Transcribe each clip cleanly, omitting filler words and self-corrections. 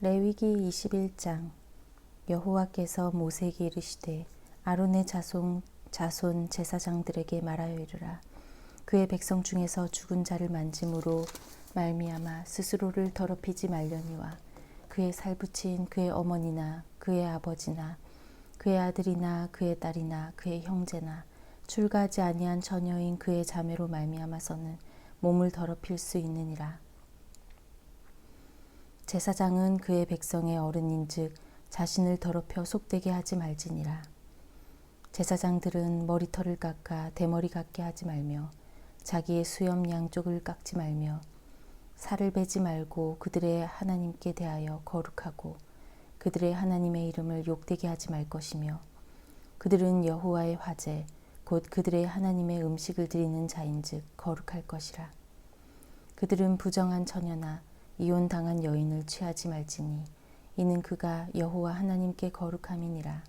레위기 21장. 여호와께서 모세에게 이르시되 아론의 자손 제사장들에게 말하여 이르라. 그의 백성 중에서 죽은 자를 만짐으로 말미암아 스스로를 더럽히지 말려니와 그의 살붙인 그의 어머니나 그의 아버지나 그의 아들이나 그의 딸이나 그의 형제나 출가하지 아니한 처녀인 그의 자매로 말미암아서는 몸을 더럽힐 수 있느니라. 제사장은 그의 백성의 어른인즉 자신을 더럽혀 속되게 하지 말지니라. 제사장들은 머리털을 깎아 대머리 같게 하지 말며 자기의 수염 양쪽을 깎지 말며 살을 베지 말고 그들의 하나님께 대하여 거룩하고 그들의 하나님의 이름을 욕되게 하지 말 것이며 그들은 여호와의 화제 곧 그들의 하나님의 음식을 드리는 자인즉 거룩할 것이라. 그들은 부정한 처녀나 이혼당한 여인을 취하지 말지니 이는 그가 여호와 하나님께 거룩함이니라.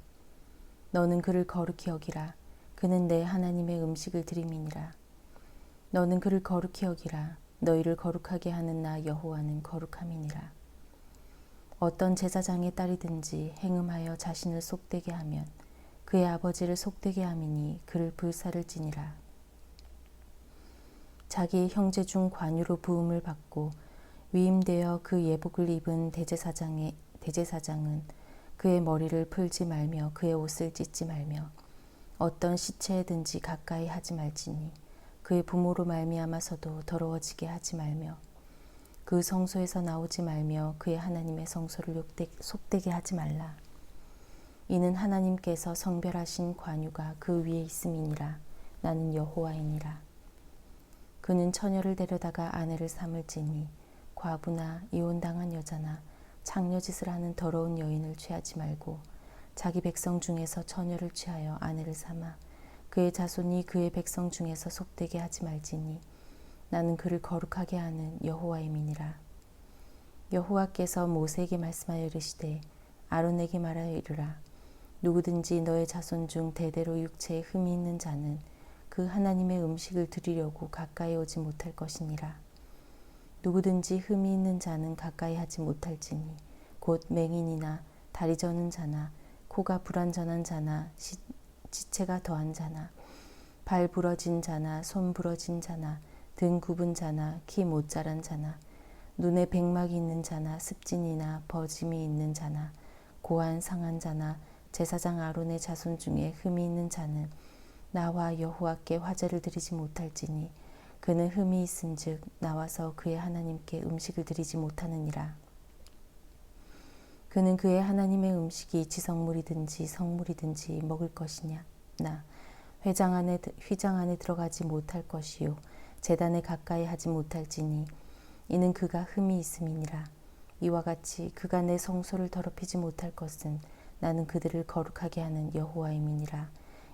너는 그를 거룩히 여기라. 그는 내 하나님의 음식을 드림이니라. 너는 그를 거룩히 여기라. 너희를 거룩하게 하는 나 여호와는 거룩함이니라. 어떤 제사장의 딸이든지 행음하여 자신을 속되게 하면 그의 아버지를 속되게 함이니 그를 불살을지니라. 자기의 형제 중 관유로 부음을 받고 위임되어 그 예복을 입은 대제사장은 그의 머리를 풀지 말며 그의 옷을 찢지 말며 어떤 시체에든지 가까이 하지 말지니 그의 부모로 말미암아서도 더러워지게 하지 말며 그 성소에서 나오지 말며 그의 하나님의 성소를 속되게 하지 말라. 이는 하나님께서 성별하신 관유가 그 위에 있음이니라. 나는 여호와이니라. 그는 처녀를 데려다가 아내를 삼을지니 과부나 이혼당한 여자나 창녀짓을 하는 더러운 여인을 취하지 말고 자기 백성 중에서 처녀를 취하여 아내를 삼아 그의 자손이 그의 백성 중에서 속되게 하지 말지니 나는 그를 거룩하게 하는 여호와임이니라. 여호와께서 모세에게 말씀하여 이르시되 아론에게 말하여 이르라. 누구든지 너의 자손 중 대대로 육체에 흠이 있는 자는 그 하나님의 음식을 드리려고 가까이 오지 못할 것이니라. 누구든지 흠이 있는 자는 가까이 하지 못할지니 곧 맹인이나 다리 저는 자나 코가 불완전한 자나 지체가 더한 자나 발 부러진 자나 손 부러진 자나 등 굽은 자나 키 못 자란 자나 눈에 백막이 있는 자나 습진이나 버짐이 있는 자나 고한 상한 자나 제사장 아론의 자손 중에 흠이 있는 자는 나와 여호와께 화제를 드리지 못할지니 그는 흠이 있은즉 나와서 그의 하나님께 음식을 드리지 못하느니라. 그는 그의 하나님의 음식이 지성물이든지 성물이든지 먹을 것이냐 나 휘장 안에 들어가지 못할 것이요 제단에 가까이 하지 못할지니 이는 그가 흠이 있음이니라. 이와 같이 그가 내 성소를 더럽히지 못할 것은 나는 그들을 거룩하게 하는 여호와임이니라.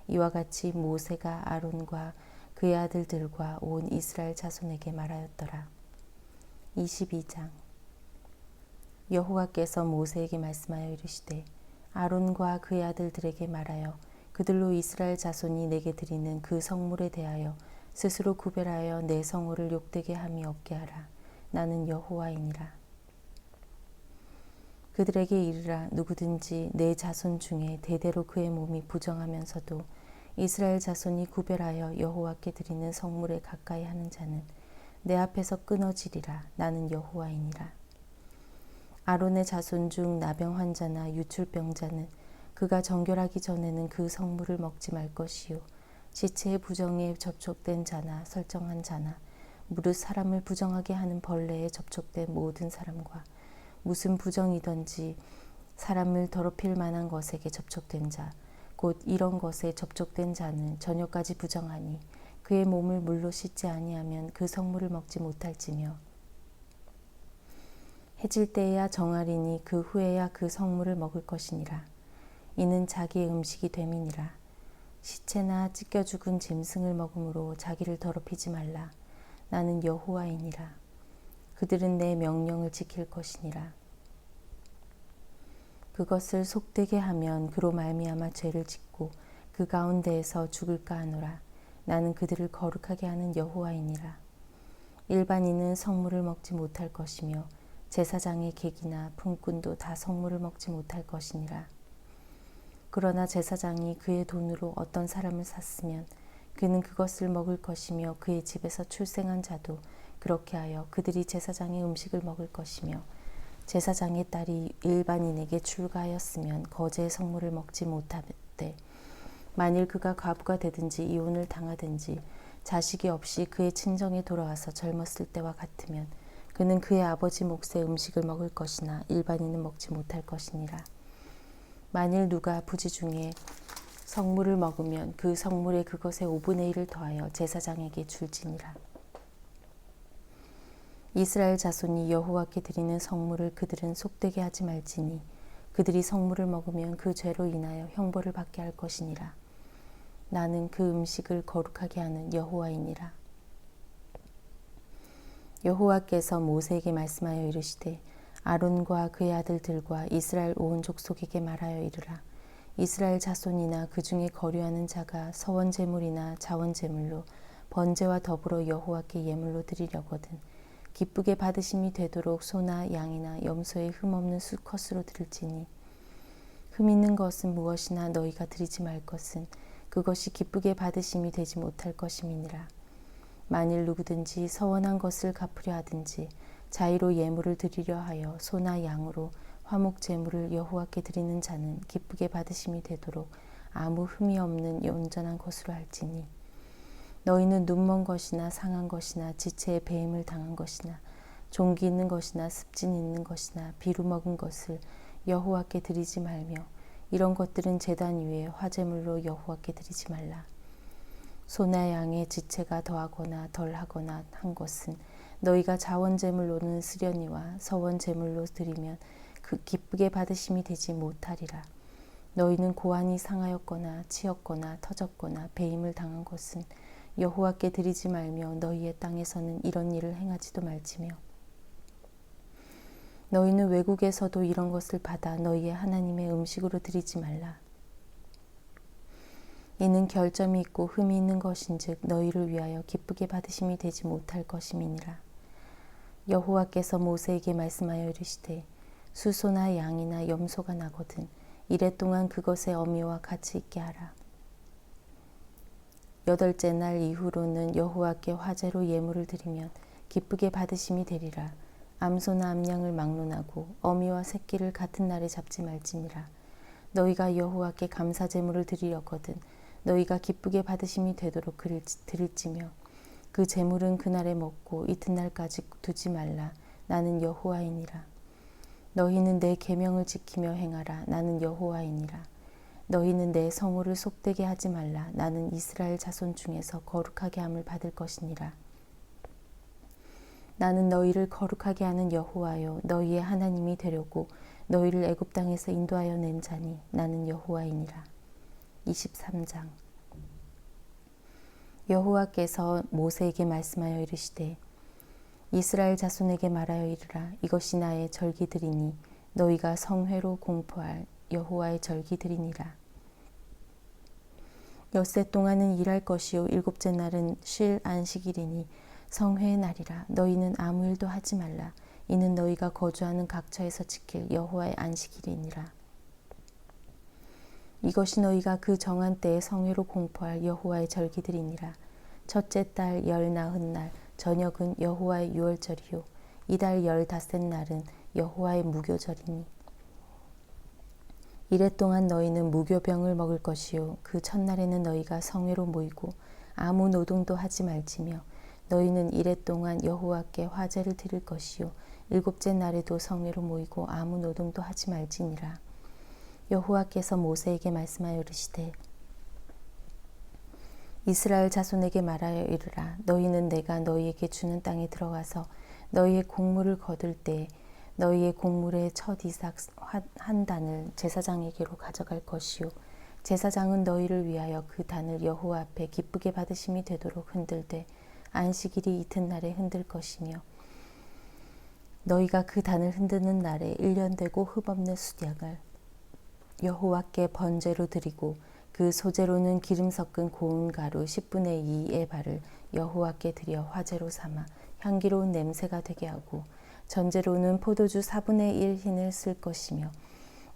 이와 같이 모세가 아론과 그의 아들들과 온 이스라엘 자손에게 말하였더라. 22장. 여호와께서 모세에게 말씀하여 이르시되 아론과 그의 아들들에게 말하여 그들로 이스라엘 자손이 내게 드리는 그 성물에 대하여 스스로 구별하여 내 성호를 욕되게 함이 없게 하라. 나는 여호와이니라. 그들에게 이르라. 누구든지 내 자손 중에 대대로 그의 몸이 부정하면서도 이스라엘 자손이 구별하여 여호와께 드리는 성물에 가까이 하는 자는 내 앞에서 끊어지리라. 나는 여호와이니라. 아론의 자손 중 나병 환자나 유출병자는 그가 정결하기 전에는 그 성물을 먹지 말 것이요 지체의 부정에 접촉된 자나 설정한 자나 무릇 사람을 부정하게 하는 벌레에 접촉된 모든 사람과 무슨 부정이든지 사람을 더럽힐 만한 것에게 접촉된 자 곧 이런 것에 접촉된 자는 저녁까지 부정하니 그의 몸을 물로 씻지 아니하면 그 성물을 먹지 못할지며 해질 때에야 정하리니 그 후에야 그 성물을 먹을 것이니라. 이는 자기의 음식이 됨이니라. 시체나 찢겨 죽은 짐승을 먹음으로 자기를 더럽히지 말라. 나는 여호와이니라. 그들은 내 명령을 지킬 것이니라. 그것을 속되게 하면 그로 말미암아 죄를 짓고 그 가운데에서 죽을까 하노라. 나는 그들을 거룩하게 하는 여호와이니라. 일반인은 성물을 먹지 못할 것이며 제사장의 객이나 품꾼도 다 성물을 먹지 못할 것이니라. 그러나 제사장이 그의 돈으로 어떤 사람을 샀으면 그는 그것을 먹을 것이며 그의 집에서 출생한 자도 그렇게 하여 그들이 제사장의 음식을 먹을 것이며 제사장의 딸이 일반인에게 출가하였으면 거제의 성물을 먹지 못하되 만일 그가 과부가 되든지 이혼을 당하든지 자식이 없이 그의 친정에 돌아와서 젊었을 때와 같으면 그는 그의 아버지 몫의 음식을 먹을 것이나 일반인은 먹지 못할 것이니라. 만일 누가 부지 중에 성물을 먹으면 그 성물에 그것의 5분의 1을 더하여 제사장에게 줄지니라. 이스라엘 자손이 여호와께 드리는 성물을 그들은 속되게 하지 말지니 그들이 성물을 먹으면 그 죄로 인하여 형벌을 받게 할 것이니라. 나는 그 음식을 거룩하게 하는 여호와이니라. 여호와께서 모세에게 말씀하여 이르시되 아론과 그의 아들들과 이스라엘 온 족속에게 말하여 이르라. 이스라엘 자손이나 그 중에 거류하는 자가 서원 제물이나 자원 제물로 번제와 더불어 여호와께 예물로 드리려거든 기쁘게 받으심이 되도록 소나 양이나 염소의 흠 없는 수컷으로 드릴지니 흠 있는 것은 무엇이나 너희가 드리지 말 것은 그것이 기쁘게 받으심이 되지 못할 것임이니라. 만일 누구든지 서원한 것을 갚으려 하든지 자의로 예물을 드리려 하여 소나 양으로 화목 제물을 여호와께 드리는 자는 기쁘게 받으심이 되도록 아무 흠이 없는 온전한 것으로 할지니 너희는 눈먼 것이나 상한 것이나 지체에 배임을 당한 것이나 종기 있는 것이나 습진 있는 것이나 비루 먹은 것을 여호와께 드리지 말며 이런 것들은 제단 위에 화제물로 여호와께 드리지 말라. 소나 양의 지체가 더하거나 덜하거나 한 것은 너희가 자원제물로는 쓰려니와 서원제물로 드리면 그 기쁘게 받으심이 되지 못하리라. 너희는 고환이 상하였거나 치였거나 터졌거나 배임을 당한 것은 여호와께 드리지 말며 너희의 땅에서는 이런 일을 행하지도 말지며 너희는 외국에서도 이런 것을 받아 너희의 하나님의 음식으로 드리지 말라. 이는 결점이 있고 흠이 있는 것인즉 너희를 위하여 기쁘게 받으심이 되지 못할 것임이니라. 여호와께서 모세에게 말씀하여 이르시되 수소나 양이나 염소가 나거든 이래 동안 그것의 어미와 같이 있게 하라. 8째 날 이후로는 여호와께 화제로 예물을 드리면 기쁘게 받으심이 되리라. 암소나 암양을 막론하고 어미와 새끼를 같은 날에 잡지 말지니라. 너희가 여호와께 감사제물을 드리려거든 너희가 기쁘게 받으심이 되도록 드릴지며 그 제물은 그날에 먹고 이튿날까지 두지 말라. 나는 여호와이니라. 너희는 내 계명을 지키며 행하라. 나는 여호와이니라. 너희는 내 성호를 속되게 하지 말라. 나는 이스라엘 자손 중에서 거룩하게 함을 받을 것이니라. 나는 너희를 거룩하게 하는 여호와요 너희의 하나님이 되려고 너희를 애굽 땅에서 인도하여 낸 자니 나는 여호와이니라. 23장. 여호와께서 모세에게 말씀하여 이르시되 이스라엘 자손에게 말하여 이르라. 이것이 나의 절기들이니 너희가 성회로 공포할 여호와의 절기들이니라. 엿새 동안은 일할 것이요 7째 날은 쉴 안식일이니 성회의 날이라. 너희는 아무 일도 하지 말라. 이는 너희가 거주하는 각처에서 지킬 여호와의 안식일이니라. 이것이 너희가 그 정한 때에 성회로 공포할 여호와의 절기들이니라. 첫째 달 40날 저녁은 여호와의 유월절이요 이달 15날은 여호와의 무교절이니 이래 동안 너희는 무교병을 먹을 것이요 그 첫날에는 너희가 성회로 모이고 아무 노동도 하지 말지며 너희는 이래 동안 여호와께 화제를 드릴 것이요 7째 날에도 성회로 모이고 아무 노동도 하지 말지니라. 여호와께서 모세에게 말씀하여 이르시되 이스라엘 자손에게 말하여 이르라. 너희는 내가 너희에게 주는 땅에 들어가서 너희의 곡물을 거둘 때 너희의 곡물의 첫 이삭 한 단을 제사장에게로 가져갈 것이요 제사장은 너희를 위하여 그 단을 여호와 앞에 기쁘게 받으심이 되도록 흔들되 안식일이 이튿날에 흔들 것이며 너희가 그 단을 흔드는 날에 1년 되고 흠없는 수량을 여호와께 번제로 드리고 그 소제로는 기름 섞은 고운 가루 10분의 2 에바를 여호와께 드려 화제로 삼아 향기로운 냄새가 되게 하고 전제로는 포도주 4분의 1 흰을 쓸 것이며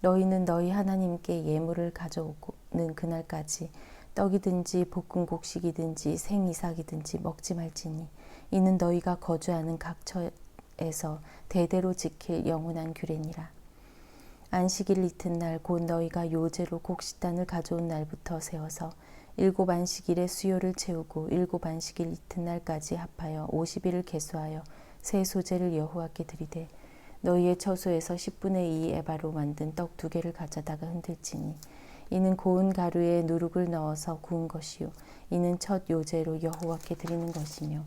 너희는 너희 하나님께 예물을 가져오는 그날까지 떡이든지 볶은 곡식이든지 생이삭이든지 먹지 말지니 이는 너희가 거주하는 각처에서 대대로 지킬 영원한 규례니라. 안식일 이튿날 곧 너희가 요제로 곡식단을 가져온 날부터 세워서 7 안식일의 수요를 채우고 7 안식일 이튿날까지 합하여 50일을 계수하여 새 소제를 여호와께 드리되 너희의 처소에서 10분의 2 에바로 만든 떡 2개를 가져다가 흔들지니 이는 고운 가루에 누룩을 넣어서 구운 것이요 이는 첫 요제로 여호와께 드리는 것이며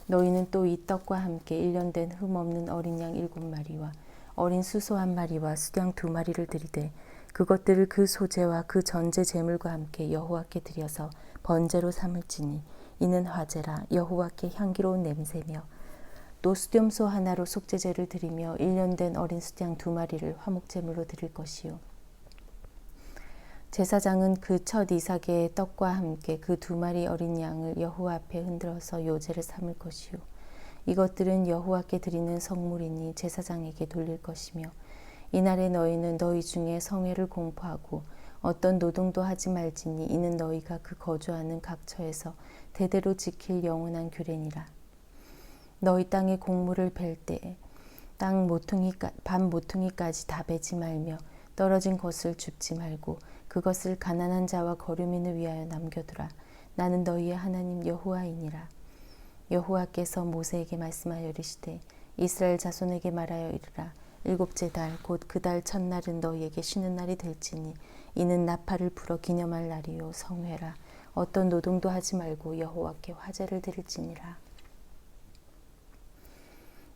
너희는 또 이 떡과 함께 1년 된 흠없는 어린 양 7마리와 어린 수소 1마리와 수양 2마리를 드리되 그것들을 그 소제와 그 전제 제물과 함께 여호와께 드려서 번제로 삼을지니 이는 화제라 여호와께 향기로운 냄새며 또 수염소 하나로 속죄제를 드리며 1년 된 어린 수양 2마리를 화목제물로 드릴 것이요 제사장은 그 첫 이삭의 떡과 함께 그 2마리 어린 양을 여호와 앞에 흔들어서 요제를 삼을 것이요 이것들은 여호와께 드리는 성물이니 제사장에게 돌릴 것이며 이날에 너희는 너희 중에 성회를 공포하고 어떤 노동도 하지 말지니 이는 너희가 그 거주하는 각처에서 대대로 지킬 영원한 규례니라. 너희 땅에 곡물을 벨 때에 밤 모퉁이까지 다 베지 말며 떨어진 것을 줍지 말고 그것을 가난한 자와 거류민을 위하여 남겨두라. 나는 너희의 하나님 여호와이니라. 여호와께서 모세에게 말씀하여 이르시되 이스라엘 자손에게 말하여 이르라. 7째 달 곧 그 달 첫날은 너희에게 쉬는 날이 될지니 이는 나팔을 불어 기념할 날이요 성회라. 어떤 노동도 하지 말고 여호와께 화제를 드릴지니라.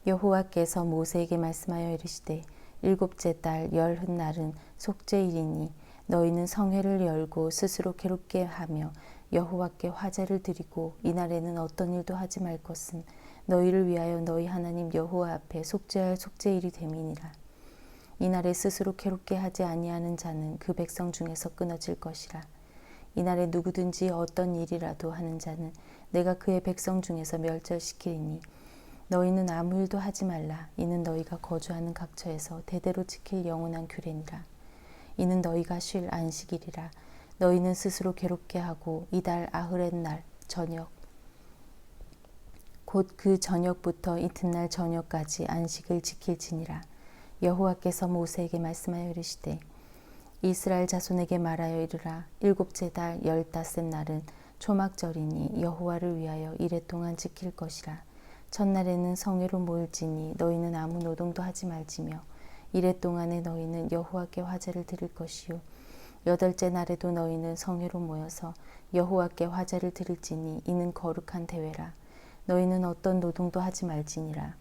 여호와께서 모세에게 말씀하여 이르시되 7째 달 열흔날은 속죄일이니 너희는 성회를 열고 스스로 괴롭게 하며 여호와께 화제를 드리고 이날에는 어떤 일도 하지 말 것은 너희를 위하여 너희 하나님 여호와 앞에 속죄할 속죄일이 됨이니라. 이날에 스스로 괴롭게 하지 아니하는 자는 그 백성 중에서 끊어질 것이라. 이날에 누구든지 어떤 일이라도 하는 자는 내가 그의 백성 중에서 멸절시키리니 너희는 아무 일도 하지 말라. 이는 너희가 거주하는 각처에서 대대로 지킬 영원한 규례니라. 이는 너희가 쉴 안식일이라. 너희는 스스로 괴롭게 하고 이달 아흐렛날 저녁 곧 그 저녁부터 이튿날 저녁까지 안식을 지킬지니라. 여호와께서 모세에게 말씀하여 이르시되 이스라엘 자손에게 말하여 이르라. 7째 달 15날은 초막절이니 여호와를 위하여 이레 동안 지킬 것이라. 첫날에는 성회로 모일지니 너희는 아무 노동도 하지 말지며 이레 동안에 너희는 여호와께 화제를 드릴 것이요 8째 날에도 너희는 성회로 모여서 여호와께 화제를 드릴지니 이는 거룩한 대회라. 너희는 어떤 노동도 하지 말지니라.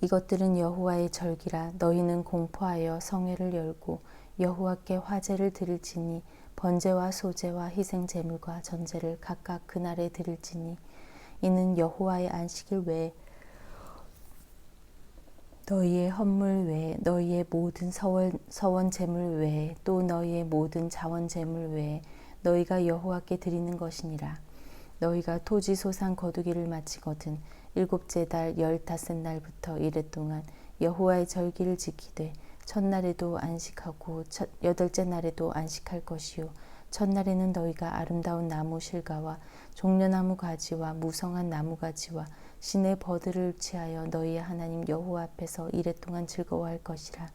이것들은 여호와의 절기라. 너희는 공포하여 성회를 열고 여호와께 화제를 드릴지니 번제와 소제와 희생 제물과 전제를 각각 그날에 드릴지니 이는 여호와의 안식일 외에 너희의 헌물 외에 너희의 모든 서원 제물 외에 또 너희의 모든 자원 제물 외에 너희가 여호와께 드리는 것이니라. 너희가 토지 소산 거두기를 마치거든 7째 달 15날부터 이레 동안 여호와의 절기를 지키되 첫날에도 안식하고 8째 날에도 안식할 것이요 첫날에는 너희가 아름다운 나무 실과와 종려나무 가지와 무성한 나무 가지와 신의 버들을 취하여 너희의 하나님 여호와 앞에서 이레 동안 즐거워할 것이라.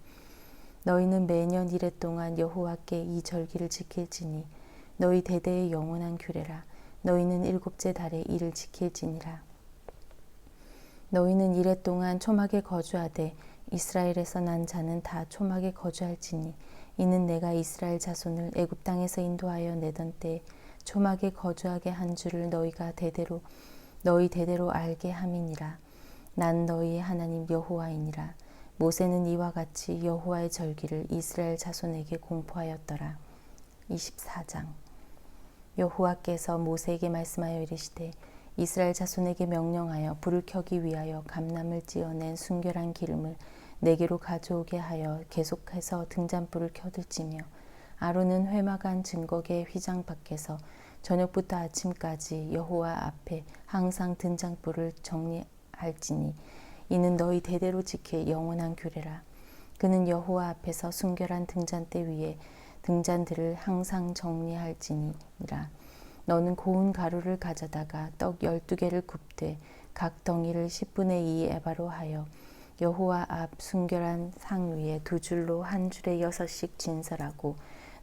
너희는 매년 이레 동안 여호와께 이 절기를 지킬지니 너희 대대의 영원한 규례라. 너희는 7째 달에 이를 지킬지니라. 너희는 이레 동안 초막에 거주하되 이스라엘에서 난 자는 다 초막에 거주할지니 이는 내가 이스라엘 자손을 애굽 땅에서 인도하여 내던 때에 초막에 거주하게 한 줄을 너희 대대로 알게 함이니라. 난 너희의 하나님 여호와이니라. 모세는 이와 같이 여호와의 절기를 이스라엘 자손에게 공포하였더라. 24장 여호와께서 모세에게 말씀하여 이르시되 이스라엘 자손에게 명령하여 불을 켜기 위하여 감람을 찌어낸 순결한 기름을 내게로 가져오게 하여 계속해서 등잔불을 켜둘지며 아론은 회막안 증거계 휘장 밖에서 저녁부터 아침까지 여호와 앞에 항상 등잔불을 할지니 이는 너희 대대로 지킬 영원한 규례라. 그는 여호와 앞에서 순결한 등잔대 위에 등잔들을 항상 정리할지니라. 너는 고운 가루를 가져다가 떡 12개를 굽되 각 덩이를 10분의 2 에바로 하여 여호와 앞 순결한 상 위에 2줄로 한 줄에 6씩 진설하고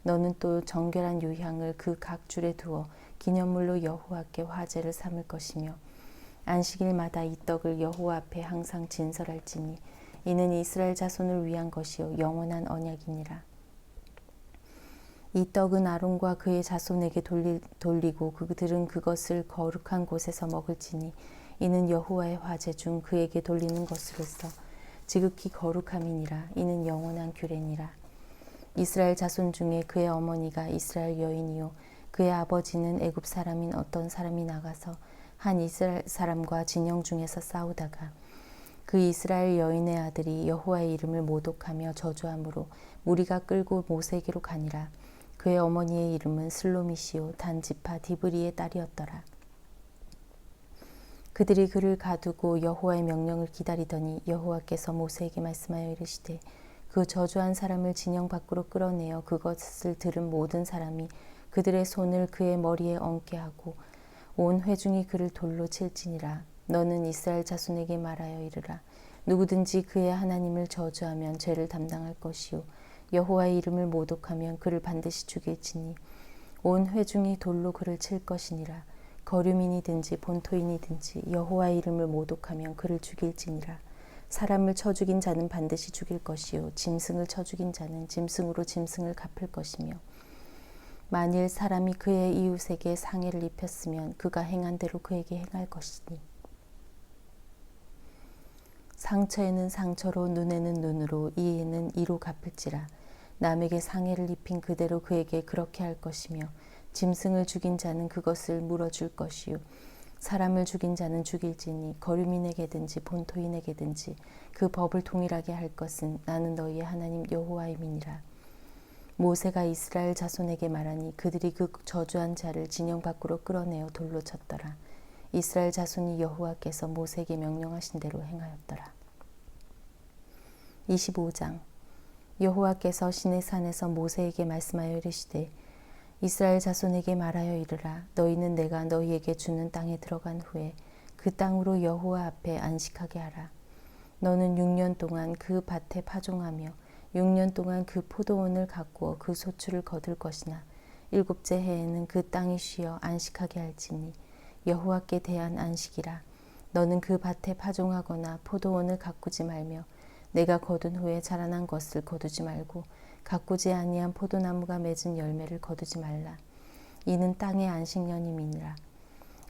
너는 또 정결한 유향을 그 각 줄에 두어 기념물로 여호와께 화제를 삼을 것이며 안식일마다 이 떡을 여호와 앞에 항상 진설할지니 이는 이스라엘 자손을 위한 것이요 영원한 언약이니라. 이 떡은 아론과 그의 자손에게 돌리고 그들은 그것을 거룩한 곳에서 먹을지니 이는 여호와의 화제 중 그에게 돌리는 것으로서 지극히 거룩함이니라. 이는 영원한 규례니라. 이스라엘 자손 중에 그의 어머니가 이스라엘 여인이요 그의 아버지는 애굽 사람인 어떤 사람이 나가서 한 이스라엘 사람과 진영 중에서 싸우다가 그 이스라엘 여인의 아들이 여호와의 이름을 모독하며 저주함으로 무리가 끌고 모세에게로 가니라. 그의 어머니의 이름은 슬로미시요 단지파 디브리의 딸이었더라. 그들이 그를 가두고 여호와의 명령을 기다리더니 여호와께서 모세에게 말씀하여 이르시되 그 저주한 사람을 진영 밖으로 끌어내어 그것을 들은 모든 사람이 그들의 손을 그의 머리에 얹게 하고 온 회중이 그를 돌로 칠지니라. 너는 이스라엘 자손에게 말하여 이르라. 누구든지 그의 하나님을 저주하면 죄를 담당할 것이요 여호와의 이름을 모독하면 그를 반드시 죽일지니 온 회중이 돌로 그를 칠 것이니라. 거류민이든지 본토인이든지 여호와의 이름을 모독하면 그를 죽일지니라. 사람을 쳐 죽인 자는 반드시 죽일 것이요 짐승을 쳐 죽인 자는 짐승으로 짐승을 갚을 것이며 만일 사람이 그의 이웃에게 상해를 입혔으면 그가 행한 대로 그에게 행할 것이니 상처에는 상처로 눈에는 눈으로 이에는 이로 갚을지라. 남에게 상해를 입힌 그대로 그에게 그렇게 할 것이며 짐승을 죽인 자는 그것을 물어줄 것이요 사람을 죽인 자는 죽일지니 거류민에게든지 본토인에게든지 그 법을 동일하게 할 것은 나는 너희의 하나님 여호와임이니라. 모세가 이스라엘 자손에게 말하니 그들이 그 저주한 자를 진영 밖으로 끌어내어 돌로 쳤더라. 이스라엘 자손이 여호와께서 모세에게 명령하신 대로 행하였더라. 25장 여호와께서 시내산에서 모세에게 말씀하여 이르시되 이스라엘 자손에게 말하여 이르라. 너희는 내가 너희에게 주는 땅에 들어간 후에 그 땅으로 여호와 앞에 안식하게 하라. 너는 6년 동안 그 밭에 파종하며 6년 동안 그 포도원을 가꾸어 그 소출을 거둘 것이나 7째 해에는 그 땅이 쉬어 안식하게 할지니 여호와께 대한 안식이라. 너는 그 밭에 파종하거나 포도원을 가꾸지 말며 내가 거둔 후에 자라난 것을 거두지 말고 가꾸지 아니한 포도나무가 맺은 열매를 거두지 말라. 이는 땅의 안식년임이니라.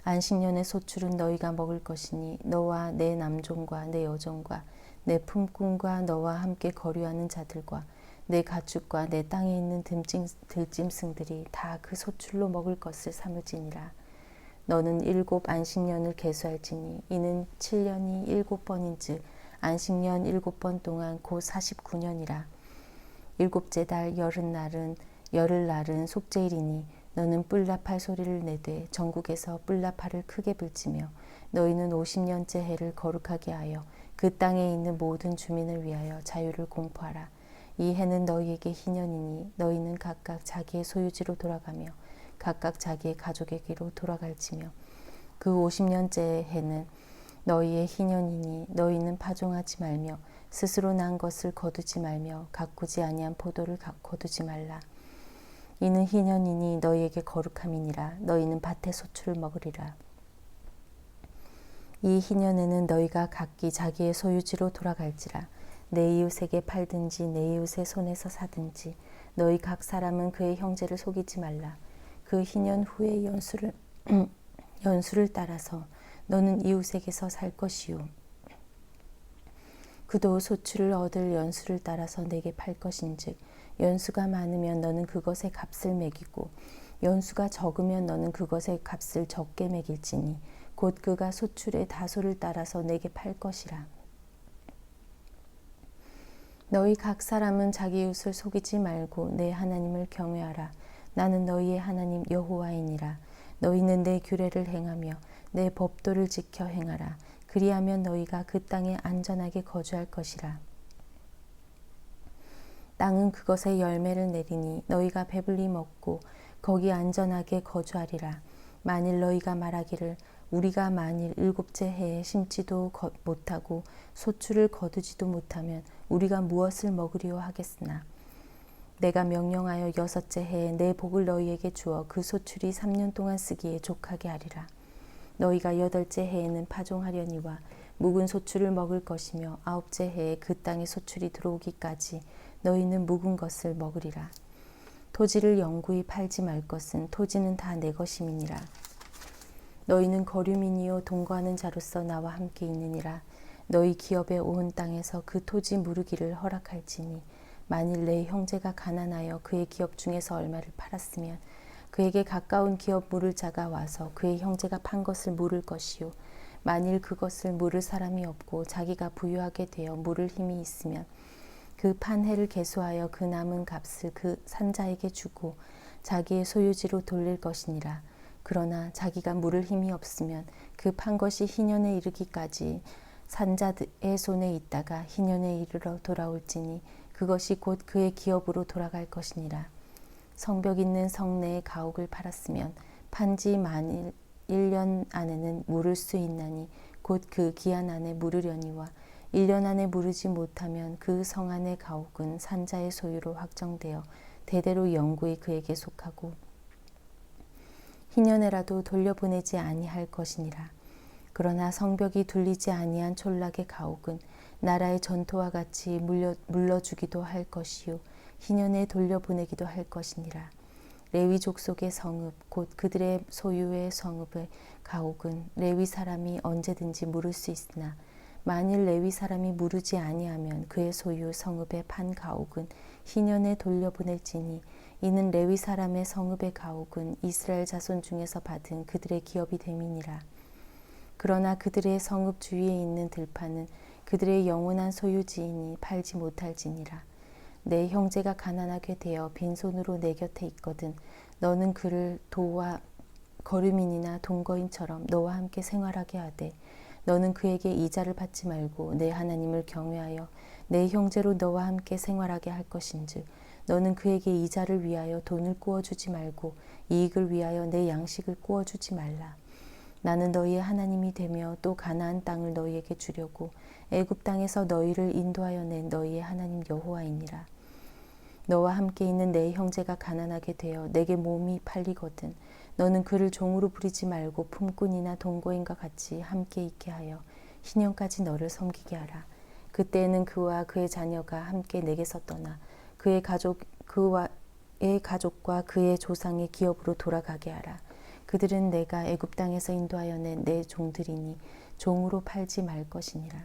안식년의 소출은 너희가 먹을 것이니 너와 내 남종과 내 여종과 내 품꾼과 너와 함께 거류하는 자들과 내 가축과 내 땅에 있는 들짐승들이 다 그 소출로 먹을 것을 삼을지니라. 너는 7 안식년을 계수할지니 이는 7년이 7번인즉 안식년 7번 동안 곧 49년이라. 7째 달 열흘날은 속죄일이니 너는 뿔나팔 소리를 내되 전국에서 뿔나팔을 크게 불지며 너희는 50년째 해를 거룩하게 하여 그 땅에 있는 모든 주민을 위하여 자유를 공포하라. 이 해는 너희에게 희년이니 너희는 각각 자기의 소유지로 돌아가며 각각 자기의 가족에게로 돌아갈지며 그 50년째 해는 너희의 희년이니 너희는 파종하지 말며 스스로 난 것을 거두지 말며 가꾸지 아니한 포도를 거두지 말라. 이는 희년이니 너희에게 거룩함이니라. 너희는 밭의 소출을 먹으리라. 이 희년에는 너희가 각기 자기의 소유지로 돌아갈지라. 내 이웃에게 팔든지 내 이웃의 손에서 사든지 너희 각 사람은 그의 형제를 속이지 말라. 그 희년 후의 연수를 따라서 너는 이웃에게서 살 것이요 그도 소출을 얻을 연수를 따라서 내게 팔 것인즉 연수가 많으면 너는 그것의 값을 매기고 연수가 적으면 너는 그것의 값을 적게 매길지니 곧 그가 소출의 다소를 따라서 내게 팔 것이라. 너희 각 사람은 자기 이웃을 속이지 말고 내 하나님을 경외하라. 나는 너희의 하나님 여호와이니라. 너희는 내 규례를 행하며 내 법도를 지켜 행하라. 그리하면 너희가 그 땅에 안전하게 거주할 것이라. 땅은 그것의 열매를 내리니 너희가 배불리 먹고 거기 안전하게 거주하리라. 만일 너희가 말하기를 우리가 만일 7째 해에 심지도 못하고 소출을 거두지도 못하면 우리가 무엇을 먹으리요 하겠으나 내가 명령하여 6째 해에 내 복을 너희에게 주어 그 소출이 3년 동안 쓰기에 족하게 하리라. 너희가 8째 해에는 파종하려니와 묵은 소출을 먹을 것이며 9째 해에 그 땅에 소출이 들어오기까지 너희는 묵은 것을 먹으리라. 토지를 영구히 팔지 말 것은 토지는 다 내 것임이니라. 너희는 거류민이요 동거하는 자로서 나와 함께 있느니라. 너희 기업에 온 땅에서 그 토지 무르기를 허락할지니 만일 내 형제가 가난하여 그의 기업 중에서 얼마를 팔았으면 그에게 가까운 기업 물을 자가 와서 그의 형제가 판 것을 물을 것이요 만일 그것을 물을 사람이 없고 자기가 부유하게 되어 물을 힘이 있으면 그 판 해를 계수하여 그 남은 값을 그 산자에게 주고 자기의 소유지로 돌릴 것이니라. 그러나 자기가 물을 힘이 없으면 그 판 것이 희년에 이르기까지 산자의 손에 있다가 희년에 이르러 돌아올지니 그것이 곧 그의 기업으로 돌아갈 것이니라. 성벽 있는 성내의 가옥을 팔았으면 판지 만일 1년 안에는 물을 수 있나니 곧 그 기한 안에 물으려니와 1년 안에 물으지 못하면 그 성 안의 가옥은 산자의 소유로 확정되어 대대로 영구히 그에게 속하고 희년에라도 돌려보내지 아니할 것이니라. 그러나 성벽이 둘리지 아니한 촌락의 가옥은 나라의 전토와 같이 물러주기도 할 것이요 희년에 돌려보내기도 할 것이니라. 레위 족속의 성읍 곧 그들의 소유의 성읍의 가옥은 레위 사람이 언제든지 물을 수 있으나 만일 레위 사람이 물으지 아니하면 그의 소유 성읍의 판 가옥은 희년에 돌려보낼지니 이는 레위 사람의 성읍의 가옥은 이스라엘 자손 중에서 받은 그들의 기업이 됨이니라. 그러나 그들의 성읍 주위에 있는 들판은 그들의 영원한 소유지이니 팔지 못할지니라. 내 형제가 가난하게 되어 빈손으로 내 곁에 있거든 너는 그를 도와 거류민이나 동거인처럼 너와 함께 생활하게 하되 너는 그에게 이자를 받지 말고 내 하나님을 경외하여 내 형제로 너와 함께 생활하게 할 것인즉 너는 그에게 이자를 위하여 돈을 꾸어주지 말고 이익을 위하여 내 양식을 꾸어주지 말라. 나는 너희의 하나님이 되며 또 가나안 땅을 너희에게 주려고 애굽 땅에서 너희를 인도하여 낸 너희의 하나님 여호와이니라. 너와 함께 있는 내 형제가 가난하게 되어 내게 몸이 팔리거든 너는 그를 종으로 부리지 말고 품꾼이나 동거인과 같이 함께 있게 하여 희년까지 너를 섬기게 하라. 그때에는 그와 그의 자녀가 함께 내게서 떠나 그의 가족과 그의 조상의 기업으로 돌아가게 하라. 그들은 내가 애굽 땅에서 인도하여 낸 내 종들이니 종으로 팔지 말 것이니라.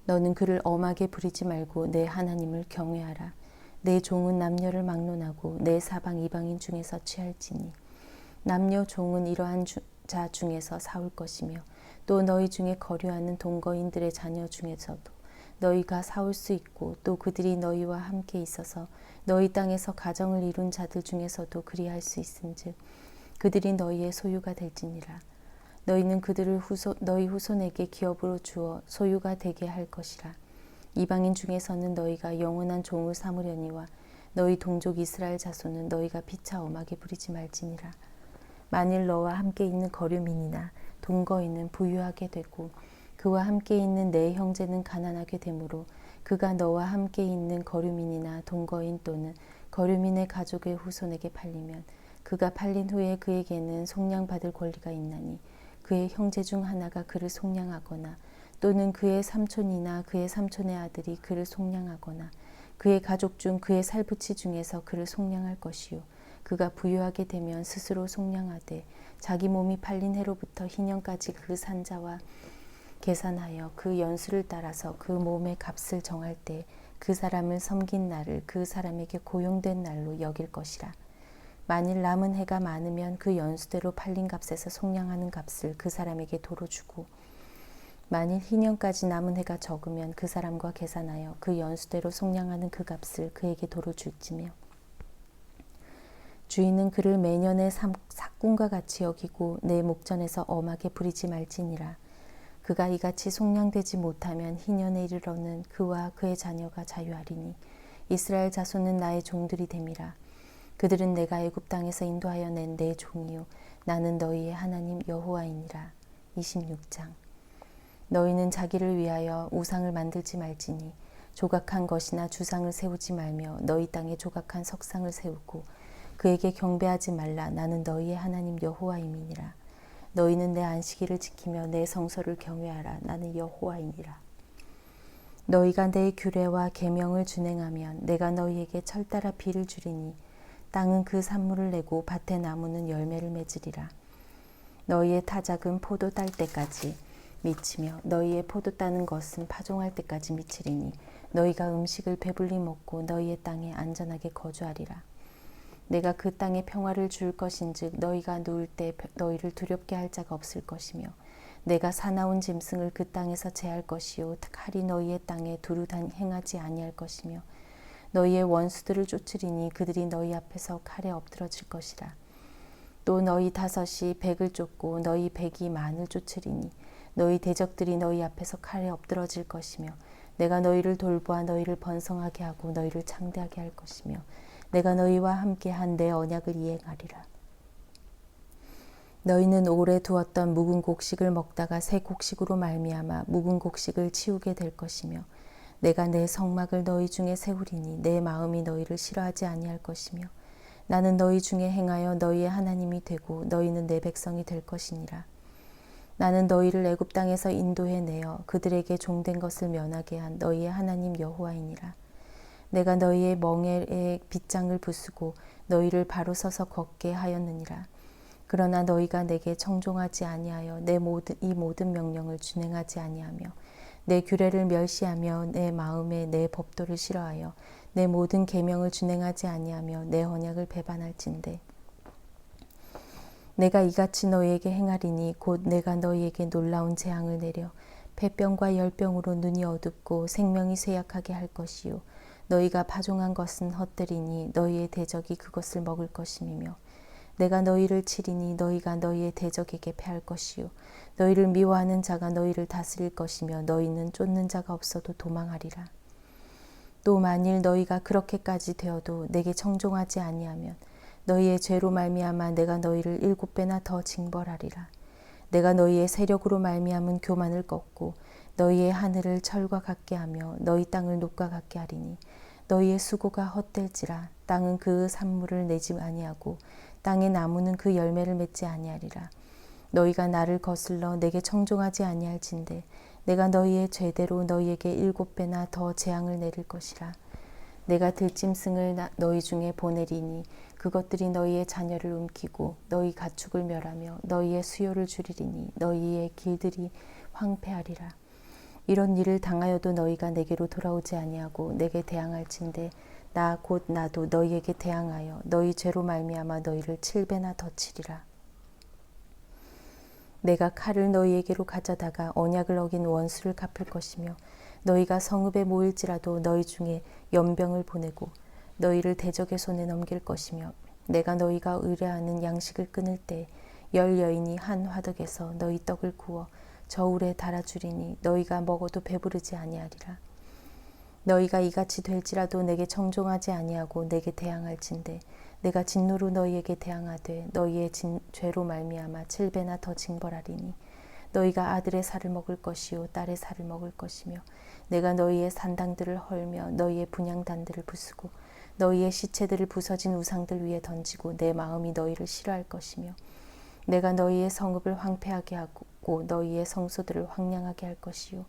너는 그를 엄하게 부리지 말고 내 하나님을 경외하라. 내 종은 남녀를 막론하고 내 사방 이방인 중에서 취할지니 남녀 종은 이러한 자 중에서 사올 것이며 또 너희 중에 거류하는 동거인들의 자녀 중에서도 너희가 사올 수 있고 또 그들이 너희와 함께 있어서 너희 땅에서 가정을 이룬 자들 중에서도 그리할 수 있은즉 그들이 너희의 소유가 될지니라. 너희는 그들을 너희 후손에게 기업으로 주어 소유가 되게 할 것이라. 이방인 중에서는 너희가 영원한 종을 삼으려니와 너희 동족 이스라엘 자손은 너희가 피차 엄하게 부리지 말지니라. 만일 너와 함께 있는 거류민이나 동거인은 부유하게 되고 그와 함께 있는 내 형제는 가난하게 되므로 그가 너와 함께 있는 거류민이나 동거인 또는 거류민의 가족의 후손에게 팔리면 그가 팔린 후에 그에게는 속량받을 권리가 있나니 그의 형제 중 하나가 그를 속량하거나 또는 그의 삼촌이나 그의 삼촌의 아들이 그를 속량하거나 그의 가족 중 그의 살부치 중에서 그를 속량할 것이요 그가 부유하게 되면 스스로 속량하되 자기 몸이 팔린 해로부터 희년까지 그 산자와 계산하여 그 연수를 따라서 그 몸의 값을 정할 때 그 사람을 섬긴 날을 그 사람에게 고용된 날로 여길 것이라. 만일 남은 해가 많으면 그 연수대로 팔린 값에서 속량하는 값을 그 사람에게 도로 주고 만일 희년까지 남은 해가 적으면 그 사람과 계산하여 그 연수대로 속량하는 그 값을 그에게 도로 줄지며 주인은 그를 매년의 삭군과 같이 여기고 내 목전에서 엄하게 부리지 말지니라. 그가 이같이 속량되지 못하면 희년에 이르러는 그와 그의 자녀가 자유하리니 이스라엘 자손은 나의 종들이 됨이라. 그들은 내가 애굽 땅에서 인도하여 낸 내 종이요 나는 너희의 하나님 여호와이니라. 26장. 너희는 자기를 위하여 우상을 만들지 말지니 조각한 것이나 주상을 세우지 말며 너희 땅에 조각한 석상을 세우고 그에게 경배하지 말라. 나는 너희의 하나님 여호와임이니라. 너희는 내 안식일을 지키며 내 성소를 경외하라. 나는 여호와이니라. 너희가 내 규례와 계명을 준행하면 내가 너희에게 철따라 비를 주리니 땅은 그 산물을 내고 밭의 나무는 열매를 맺으리라. 너희의 타작은 포도 딸 때까지 미치며 너희의 포도 따는 것은 파종할 때까지 미치리니 너희가 음식을 배불리 먹고 너희의 땅에 안전하게 거주하리라. 내가 그 땅에 평화를 줄 것인즉 너희가 누울 때 너희를 두렵게 할 자가 없을 것이며 내가 사나운 짐승을 그 땅에서 제할 것이요 칼이 너희의 땅에 두루 행하지 아니할 것이며 너희의 원수들을 쫓으리니 그들이 너희 앞에서 칼에 엎드러질 것이라. 또 너희 다섯이 백을 쫓고 너희 백이 만을 쫓으리니 너희 대적들이 너희 앞에서 칼에 엎드러질 것이며 내가 너희를 돌보아 너희를 번성하게 하고 너희를 창대하게 할 것이며 내가 너희와 함께한 내 언약을 이행하리라. 너희는 오래 두었던 묵은 곡식을 먹다가 새 곡식으로 말미암아 묵은 곡식을 치우게 될 것이며 내가 내 성막을 너희 중에 세우리니 내 마음이 너희를 싫어하지 아니할 것이며 나는 너희 중에 행하여 너희의 하나님이 되고 너희는 내 백성이 될 것이니라. 나는 너희를 애굽 땅에서 인도해 내어 그들에게 종된 것을 면하게 한 너희의 하나님 여호와이니라. 내가 너희의 멍에에 빗장을 부수고 너희를 바로 서서 걷게 하였느니라. 그러나 너희가 내게 청종하지 아니하여 이 모든 명령을 준행하지 아니하며 내 규례를 멸시하며 내 마음에 내 법도를 싫어하여 내 모든 계명을 준행하지 아니하며 내 언약을 배반할진대 내가 이같이 너희에게 행하리니 곧 내가 너희에게 놀라운 재앙을 내려 폐병과 열병으로 눈이 어둡고 생명이 쇠약하게 할 것이요 너희가 파종한 것은 헛되리니 너희의 대적이 그것을 먹을 것임이며 내가 너희를 치리니 너희가 너희의 대적에게 패할 것이요 너희를 미워하는 자가 너희를 다스릴 것이며 너희는 쫓는 자가 없어도 도망하리라. 또 만일 너희가 그렇게까지 되어도 내게 청종하지 아니하면 너희의 죄로 말미암아 내가 너희를 7배나 더 징벌하리라. 내가 너희의 세력으로 말미암은 교만을 꺾고 너희의 하늘을 철과 같게 하며 너희 땅을 녹과 같게 하리니 너희의 수고가 헛될지라. 땅은 그 산물을 내지 아니하고 땅의 나무는 그 열매를 맺지 아니하리라. 너희가 나를 거슬러 내게 청종하지 아니할진대 내가 너희의 죄대로 너희에게 7배나 더 재앙을 내릴 것이라. 내가 들짐승을 너희 중에 보내리니 그것들이 너희의 자녀를 움키고 너희 가축을 멸하며 너희의 수요를 줄이리니 너희의 길들이 황폐하리라. 이런 일을 당하여도 너희가 내게로 돌아오지 아니하고 내게 대항할진대 나 곧 나도 너희에게 대항하여 너희 죄로 말미암아 너희를 7배나 더 치리라. 내가 칼을 너희에게로 가져다가 언약을 어긴 원수를 갚을 것이며 너희가 성읍에 모일지라도 너희 중에 연병을 보내고 너희를 대적의 손에 넘길 것이며 내가 너희가 의뢰하는 양식을 끊을 때 10 여인이 한 화덕에서 너희 떡을 구워 저울에 달아주리니 너희가 먹어도 배부르지 아니하리라. 너희가 이같이 될지라도 내게 청종하지 아니하고 내게 대항할진대 내가 진노로 너희에게 대항하되 너희의 죄로 말미암아 7배나 더 징벌하리니 너희가 아들의 살을 먹을 것이요 딸의 살을 먹을 것이며 내가 너희의 산당들을 헐며 너희의 분향단들을 부수고 너희의 시체들을 부서진 우상들 위에 던지고 내 마음이 너희를 싫어할 것이며 내가 너희의 성읍을 황폐하게 하고 너희의 성소들을 황량하게 할 것이요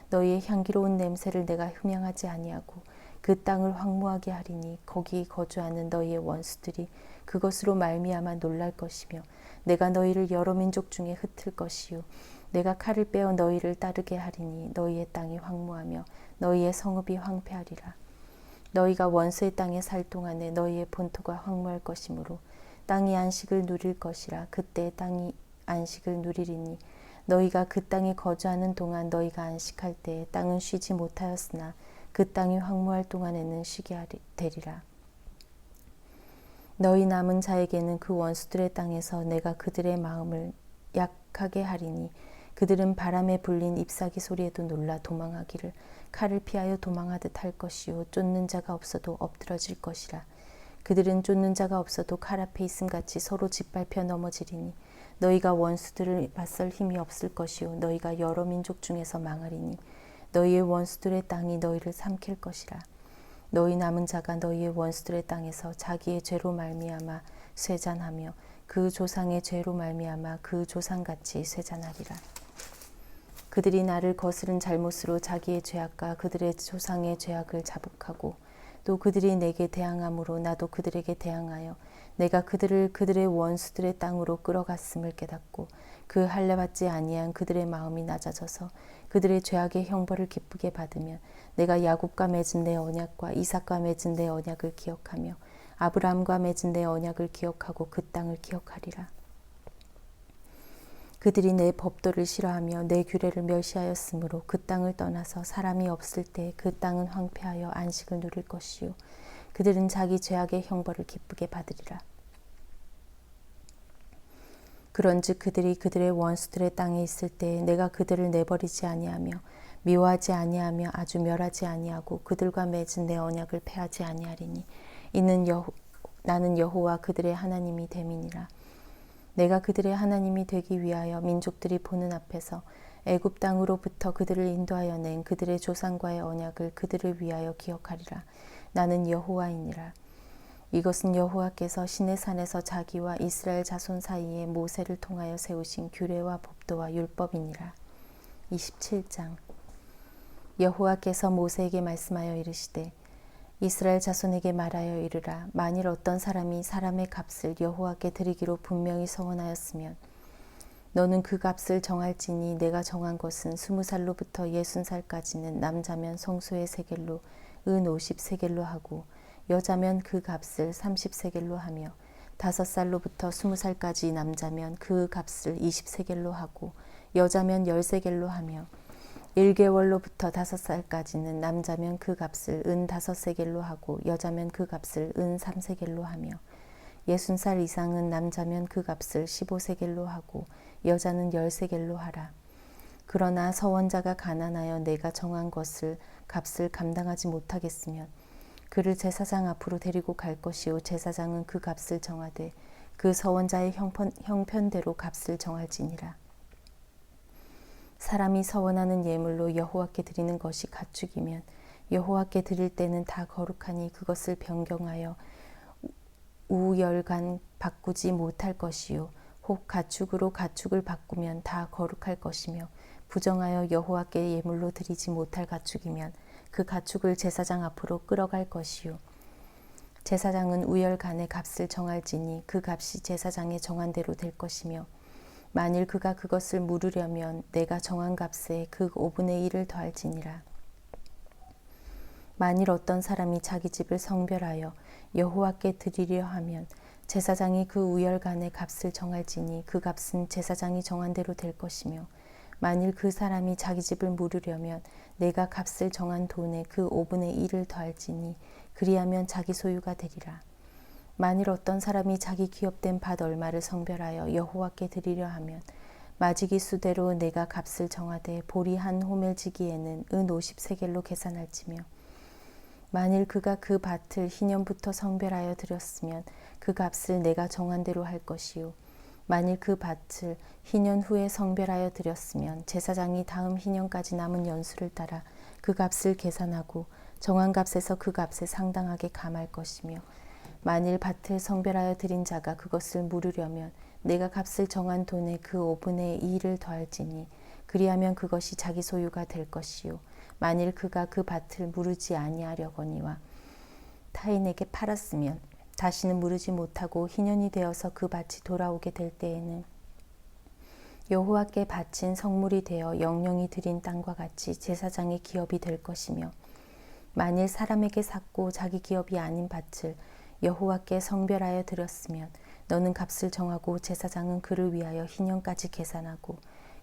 너희의 향기로운 냄새를 내가 흠양하지 아니하고 그 땅을 황무하게 하리니 거기 거주하는 너희의 원수들이 그것으로 말미암아 놀랄 것이며 내가 너희를 여러 민족 중에 흩을 것이요 내가 칼을 빼어 너희를 따르게 하리니 너희의 땅이 황무하며 너희의 성읍이 황폐하리라. 너희가 원수의 땅에 살 동안에 너희의 본토가 황무할 것이므로 땅이 안식을 누릴 것이라. 그때 땅이 안식을 누리리니 너희가 그 땅에 거주하는 동안 너희가 안식할 때에 땅은 쉬지 못하였으나 그 땅이 황무할 동안에는 쉬게 되리라. 너희 남은 자에게는 그 원수들의 땅에서 내가 그들의 마음을 약하게 하리니 그들은 바람에 불린 잎사귀 소리에도 놀라 도망하기를 칼을 피하여 도망하듯 할 것이요 쫓는 자가 없어도 엎드러질 것이라. 그들은 쫓는 자가 없어도 칼 앞에 있음같이 서로 짓밟혀 넘어지리니 너희가 원수들을 맞설 힘이 없을 것이요 너희가 여러 민족 중에서 망하리니 너희의 원수들의 땅이 너희를 삼킬 것이라. 너희 남은 자가 너희의 원수들의 땅에서 자기의 죄로 말미암아 쇠잔하며 그 조상의 죄로 말미암아 그 조상같이 쇠잔하리라. 그들이 나를 거스른 잘못으로 자기의 죄악과 그들의 조상의 죄악을 자복하고 또 그들이 내게 대항함으로 나도 그들에게 대항하여 내가 그들을 그들의 원수들의 땅으로 끌어갔음을 깨닫고 그 할례받지 아니한 그들의 마음이 낮아져서 그들의 죄악의 형벌을 기쁘게 받으면 내가 야곱과 맺은 내 언약과 이삭과 맺은 내 언약을 기억하며 아브라함과 맺은 내 언약을 기억하고 그 땅을 기억하리라. 그들이 내 법도를 싫어하며 내 규례를 멸시하였으므로 그 땅을 떠나서 사람이 없을 때 그 땅은 황폐하여 안식을 누릴 것이요 그들은 자기 죄악의 형벌을 기쁘게 받으리라. 그런즉 그들이 그들의 원수들의 땅에 있을 때 내가 그들을 내버리지 아니하며 미워하지 아니하며 아주 멸하지 아니하고 그들과 맺은 내 언약을 폐하지 아니하리니 이는 나는 여호와 그들의 하나님이 됨이니라. 내가 그들의 하나님이 되기 위하여 민족들이 보는 앞에서 애굽 땅으로부터 그들을 인도하여 낸 그들의 조상과의 언약을 그들을 위하여 기억하리라. 나는 여호와이니라. 이것은 여호와께서 시내산에서 자기와 이스라엘 자손 사이에 모세를 통하여 세우신 규례와 법도와 율법이니라. 27장. 여호와께서 모세에게 말씀하여 이르시되 이스라엘 자손에게 말하여 이르라. 만일 어떤 사람이 사람의 값을 여호와께 드리기로 분명히 서원하였으면 너는 그 값을 정할지니 내가 정한 것은 20살로부터 60살까지는 남자면 성소의 세겔로 은 50세겔로 하고 여자면 그 값을 30세겔로 하며 5살로부터 20살까지 남자면 그 값을 20세겔로 하고 여자면 10세겔로 하며 1개월로부터 5살까지는 남자면 그 값을 은 5세겔로 하고 여자면 그 값을 은 3세겔로 하며 60살 이상은 남자면 그 값을 15세겔로 하고 여자는 10세겔로 하라. 그러나 서원자가 가난하여 내가 정한 것을 값을 감당하지 못하겠으면 그를 제사장 앞으로 데리고 갈 것이요 제사장은 그 값을 정하되 그 서원자의 형편대로 값을 정할지니라. 사람이 서원하는 예물로 여호와께 드리는 것이 가축이면 여호와께 드릴 때는 다 거룩하니 그것을 변경하여 우열간 바꾸지 못할 것이요 혹 가축으로 가축을 바꾸면 다 거룩할 것이며 부정하여 여호와께 예물로 드리지 못할 가축이면 그 가축을 제사장 앞으로 끌어갈 것이요 제사장은 우열간의 값을 정할지니 그 값이 제사장의 정한 대로 될 것이며 만일 그가 그것을 물으려면 내가 정한 값에 그 5분의 1을 더할지니라. 만일 어떤 사람이 자기 집을 성별하여 여호와께 드리려 하면 제사장이 그 우열간의 값을 정할지니 그 값은 제사장이 정한 대로 될 것이며 만일 그 사람이 자기 집을 물으려면 내가 값을 정한 돈에 그 5분의 1을 더할지니 그리하면 자기 소유가 되리라. 만일 어떤 사람이 자기 기업된 밭 얼마를 성별하여 여호와께 드리려 하면 마지기 수대로 내가 값을 정하되 보리 한 호멜지기에는 은 50세겔로 계산할지며 만일 그가 그 밭을 희년부터 성별하여 드렸으면 그 값을 내가 정한 대로 할 것이요 만일 그 밭을 희년 후에 성별하여 드렸으면 제사장이 다음 희년까지 남은 연수를 따라 그 값을 계산하고 정한 값에서 그 값에 상당하게 감할 것이며 만일 밭을 성별하여 드린 자가 그것을 물으려면 내가 값을 정한 돈에 그 5분의 2를 더할지니 그리하면 그것이 자기 소유가 될 것이요 만일 그가 그 밭을 무르지 아니하려거니와 타인에게 팔았으면 다시는 무르지 못하고 희년이 되어서 그 밭이 돌아오게 될 때에는 여호와께 바친 성물이 되어 영영이 드린 땅과 같이 제사장의 기업이 될 것이며 만일 사람에게 샀고 자기 기업이 아닌 밭을 여호와께 성별하여 드렸으면 너는 값을 정하고 제사장은 그를 위하여 희년까지 계산하고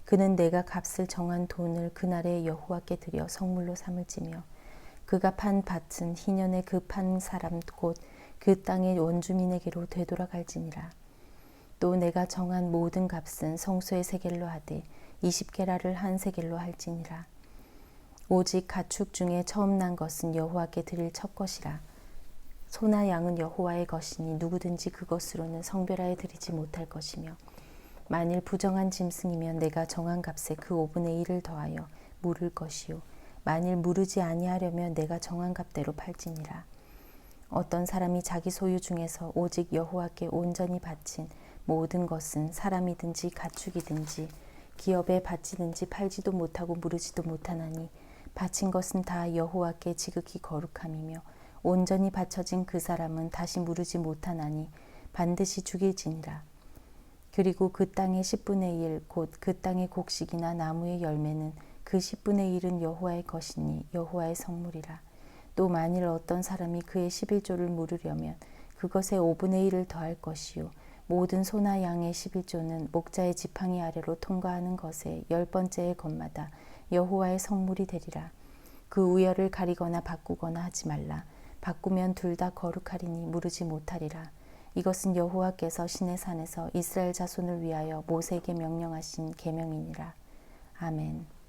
그는 내가 값을 정한 돈을 그날에 여호와께 드려 성물로 삼을지며 그가 판 밭은 희년에 그 판 사람 곧 그 땅의 원주민에게로 되돌아갈지니라. 또 내가 정한 모든 값은 성소의 세겔로 하되 20게라를 한 세겔로 할지니라. 오직 가축 중에 처음 난 것은 여호와께 드릴 첫 것이라. 소나 양은 여호와의 것이니 누구든지 그것으로는 성별하여 드리지 못할 것이며 만일 부정한 짐승이면 내가 정한 값에 그 5분의 1을 더하여 물을 것이요 만일 무르지 아니하려면 내가 정한 값대로 팔지니라. 어떤 사람이 자기 소유 중에서 오직 여호와께 온전히 바친 모든 것은 사람이든지 가축이든지 기업에 바치든지 팔지도 못하고 무르지도 못하나니 바친 것은 다 여호와께 지극히 거룩함이며 온전히 바쳐진 그 사람은 다시 무르지 못하나니 반드시 죽일지니라. 그리고 그 땅의 10분의 1 곧 그 땅의 곡식이나 나무의 열매는 그 10분의 1은 여호와의 것이니 여호와의 성물이라. 또 만일 어떤 사람이 그의 11조를 물으려면 그것의 5분의 1을 더할 것이요 모든 소나 양의 11조는 목자의 지팡이 아래로 통과하는 것의 10번째의 것마다 여호와의 성물이 되리라. 그 우열을 가리거나 바꾸거나 하지 말라. 바꾸면 둘 다 거룩하리니 무르지 못하리라. 이것은 여호와께서 시내 산에서 이스라엘 자손을 위하여 모세에게 명령하신 계명이니라. 아멘.